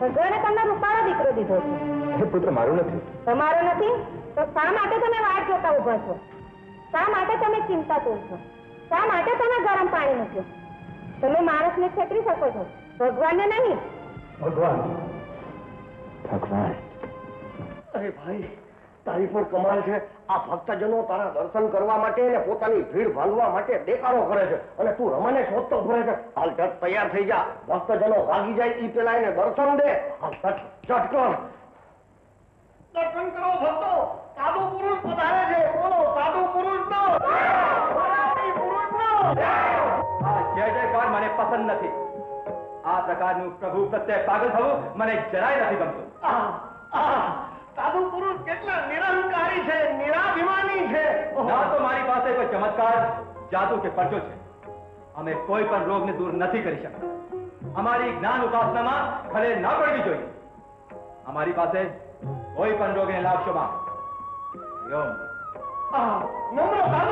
ભગવાને તમને રૂપાળો દીકરો દીધો છે. એ પુત્ર મારો નથી. તમારો નથી તો શા માટે તમે વાટ જોતા ઉભા છો? શા માટે તમે ચિંતાતુર છો? શા માટે તમે ગરમ પાણી મૂક્યો? તમે માણસને છેતરી શકો છો, ભગવાનને નહીં. ભગવાન ભગવાન. અરે ભાઈ, તારી પણ કમાલ છે. આ ભક્તજનો તારા દર્શન કરવા માટે અને પોતાની ભીડ ભાંગવા માટે દેખાડો કરે છે, અને તું રમાને શોધતો ફરે છે. હાલ ઝટ તૈયાર થઈ જા. ભક્તજનો ભાગી જાય એ પેલા એને દર્શન દે. હાલ ઝટ કર. દર્શન કરો ભક્તો. સાધુ પુરુષ પધારે છે. બોલો સાધુ પુરુષનો જય જયકાર મને પસંદ નથી. આ પ્રકારનું પ્રભુ પ્રત્યે પાગલ થવું મને જરાય નથી ગમતું. સાધુ પુરુષ કેટલા નિરંકારી છે, નિરાભિમાની છે. ના તો મારી પાસે કોઈ ચમત્કાર, જાદુ કે પરચો છે. અમે કોઈ પણ રોગને દૂર નથી કરી શકતા. અમારી જ્ઞાન ઉપાસનામાં ખલેલ ના પડવી જોઈએ. અમારી પાસે કોઈ પણ રોગને લાવશો માં. નમ્ર સાધુ